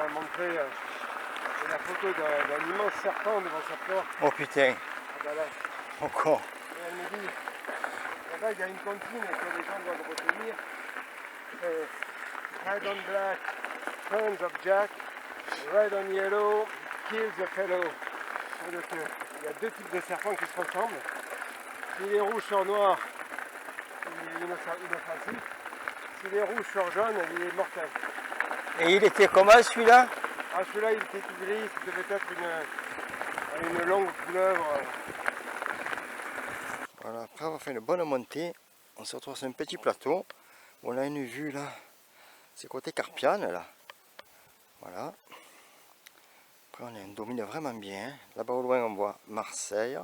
m'a montré la photo d'un immense serpent devant sa porte. Oh putain, Ah bah là, encore. et elle me dit, là-bas il y a une comptine que les gens doivent retenir. Red on black, Sons of Jack, red on yellow, kills the fellow. Donc, il y a deux types de serpents qui se ressemblent. S'il est rouge sur noir, il est inoffensif. S'il est rouge sur jaune, il est mortel. Et il était comment celui-là? Ah, celui-là, il était tout gris, c'était peut-être une longue couleuvre. Voilà, après avoir fait une bonne montée, on se retrouve sur un petit plateau. On a une vue là, c'est côté Carpiane là. Voilà. Après on domine vraiment bien. Là-bas au loin on voit Marseille.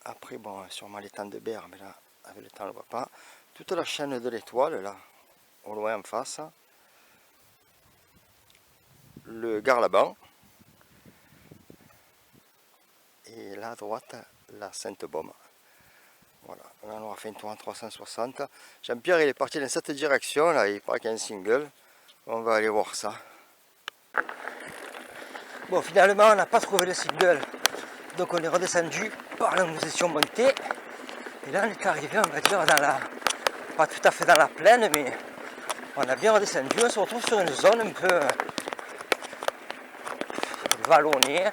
Après bon, sûrement l'étang de Berre, mais là avec le temps on ne le voit pas. Toute la chaîne de l'Étoile là, au loin en face. Le Garlaban. Et là à droite, la Sainte-Baume. Voilà, là on aura fait un tour en 360. Jean-Pierre il est parti dans cette direction, là il paraît qu'il y a un single. On va aller voir ça. Bon, finalement on n'a pas trouvé le single. Donc on est redescendu par là où nous étions montés. Et là on est arrivé, on va dire, dans la... pas tout à fait dans la plaine, mais on a bien redescendu. On se retrouve sur une zone un peu vallonnée.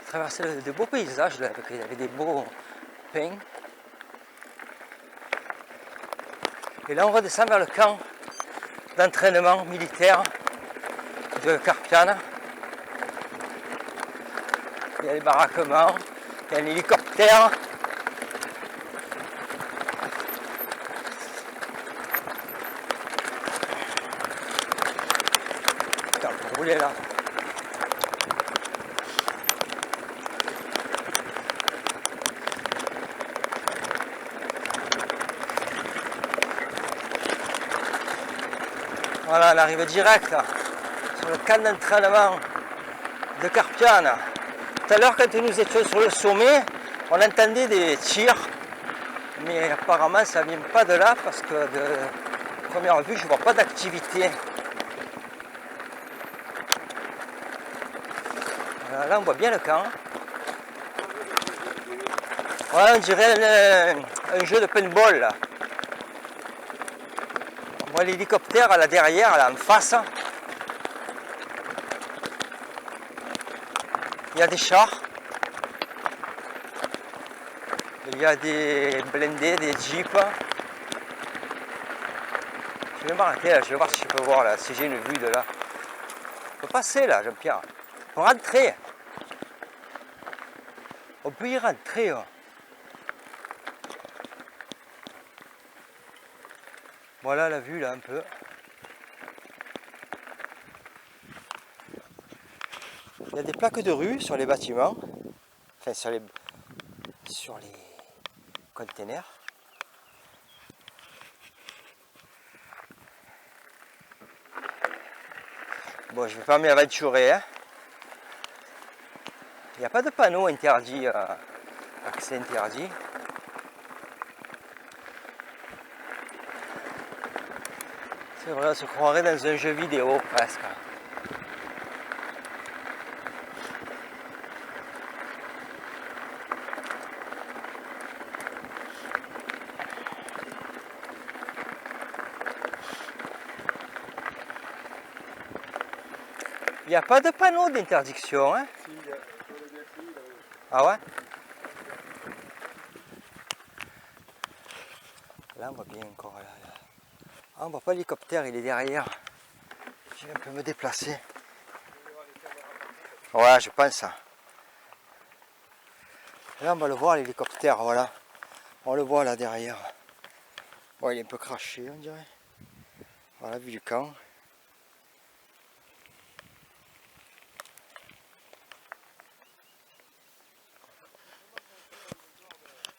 Traverser de beaux paysages là, il y avait des beaux pins. Et là on redescend vers le camp d'entraînement militaire de Carpiane. Il y a les baraquements, il y a un hélicoptère. Putain, pour rouler là. Voilà, on arrive direct là, sur le camp d'entraînement de Carpiane. Tout à l'heure, quand nous étions sur le sommet, on entendait des tirs, mais apparemment ça ne vient pas de là parce que de première vue, je ne vois pas d'activité. Voilà, là, on voit bien le camp. Ouais, on dirait un jeu de paintball là. On voit l'hélicoptère là derrière, là en face. Il y a des chars. Il y a des blindés, des jeeps. Je vais m'arrêter là, je vais voir si je peux voir là, si j'ai une vue de là. On peut passer là, Jean-Pierre. On peut rentrer. On peut y rentrer. Voilà la vue là un peu. Il y a des plaques de rue sur les bâtiments, enfin sur les containers. Bon, je ne vais pas m'y aventurer. Hein. Il n'y a pas de panneau interdit, accès interdit. C'est vrai, on se croirait dans un jeu vidéo presque. Il n'y a pas de panneau d'interdiction, hein? Si, il y a sur le défi, là. Ah ouais? Là, on voit bien encore. Là. Ah, on voit pas l'hélicoptère, il est derrière. Je vais un peu me déplacer. Ouais, je pense. Là, on va le voir, l'hélicoptère, voilà. On le voit là derrière. Bon, il est un peu craché, on dirait. Voilà, vue du camp.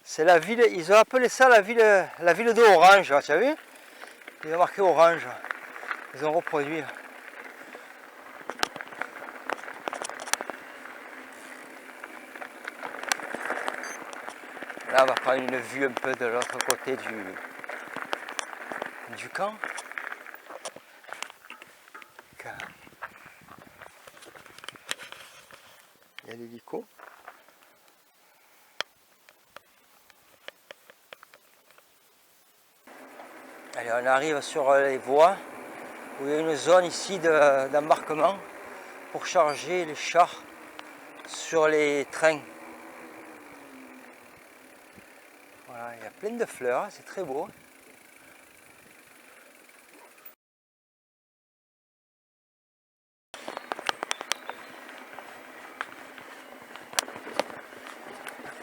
C'est la ville, ils ont appelé ça la ville de Orange, tu as vu? Ils ont marqué Orange. Ils ont reproduit. Là, on va prendre une vue un peu de l'autre côté du camp. Il y a l'hélico. Allez, on arrive sur les voies où il y a une zone ici d'embarquement pour charger les chars sur les trains. Voilà, il y a plein de fleurs, c'est très beau.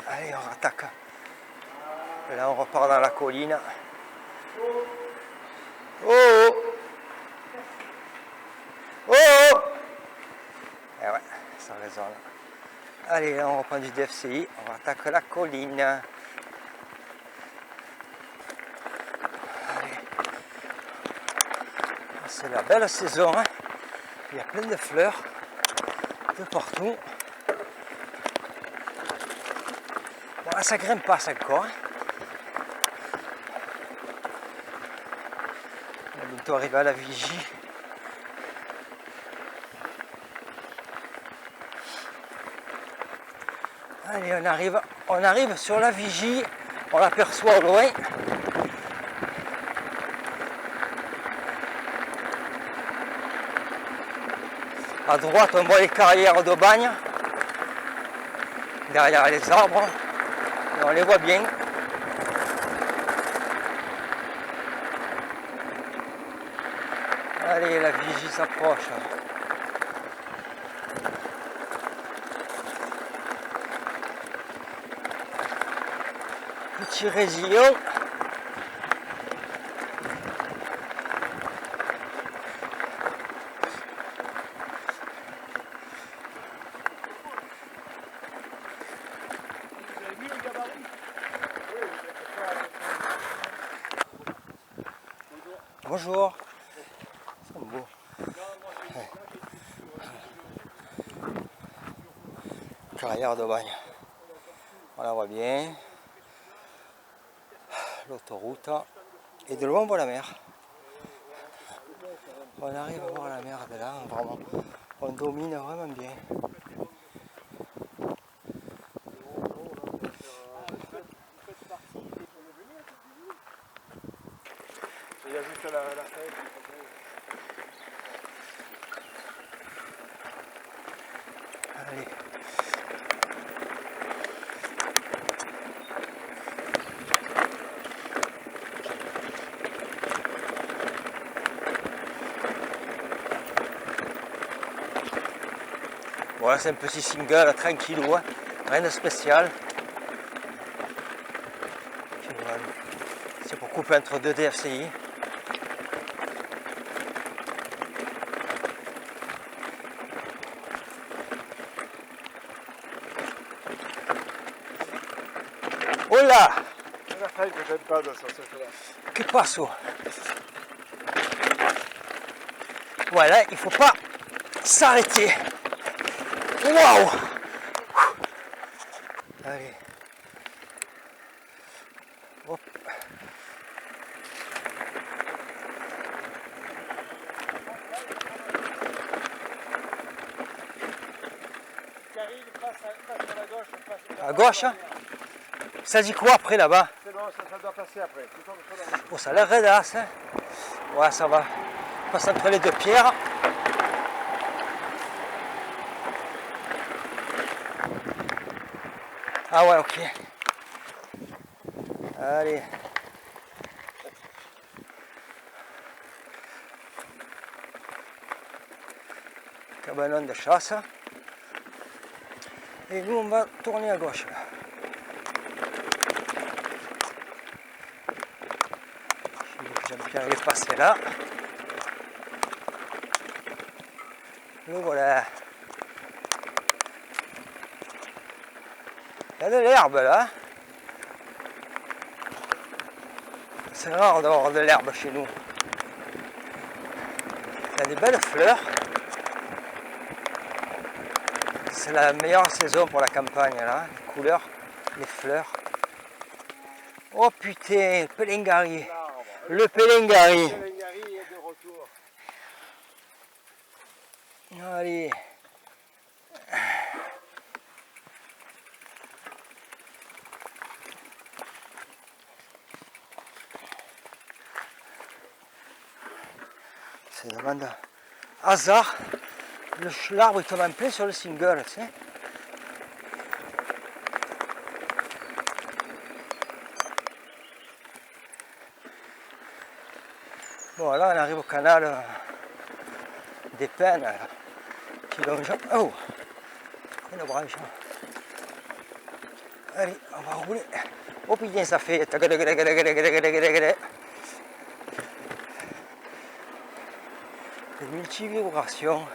Allez, on attaque. Là, on repart dans la colline. Oh oh! Oh oh! Eh ouais, ça résonne. Allez, là, on reprend du DFCI. On attaque la colline. Allez. C'est la belle saison. Hein? Il y a plein de fleurs de partout. Bon, ça grimpe pas ça encore. Hein. On va bientôt arriver à la vigie. Allez, on arrive sur la vigie. On l'aperçoit au loin. À droite, on voit les carrières de bagne. Derrière les arbres. Et on les voit bien. Allez, la vigie s'approche. Petit résillon. Bonjour. Ils sont beaux. Ouais. Carrière de bagne. On la voit bien. L'autoroute. Et de loin on voit la mer. On arrive à voir la mer de là, vraiment. On domine vraiment bien. Il y a juste la fête. Allez. Voilà, c'est un petit single tranquillou, hein. Rien de spécial. C'est pour couper entre deux DFCI. Oh là! C'est la fête que j'aime pas dans ce sens-là. Que passo? Voilà, il faut pas s'arrêter. Waouh! Allez. Hop. À gauche, hein? Ça dit quoi après là-bas? C'est bon, ça doit passer après. Oh, ça a l'air raidasse, hein? Ouais, ça va. On passe entre les deux pierres. Ah ouais, ok. Allez. Cabanon de chasse. Et nous, on va tourner à gauche. Là. J'aime bien les passer là. Le voilà. Il y a de l'herbe là. C'est rare d'avoir de l'herbe chez nous. Il y a des belles fleurs. C'est la meilleure saison pour la campagne là. Les couleurs, les fleurs. Oh putain, pelengari. Le Pelengari. Pelengari est de retour. Allez. C'est demande hasard. L'arbre il tombe en plein sur le single, tu sais. Bon, là on arrive au canal des Peines qui longe. Oh, une branche. Allez, on va rouler. Oh putain, ça fait. Des multivibration.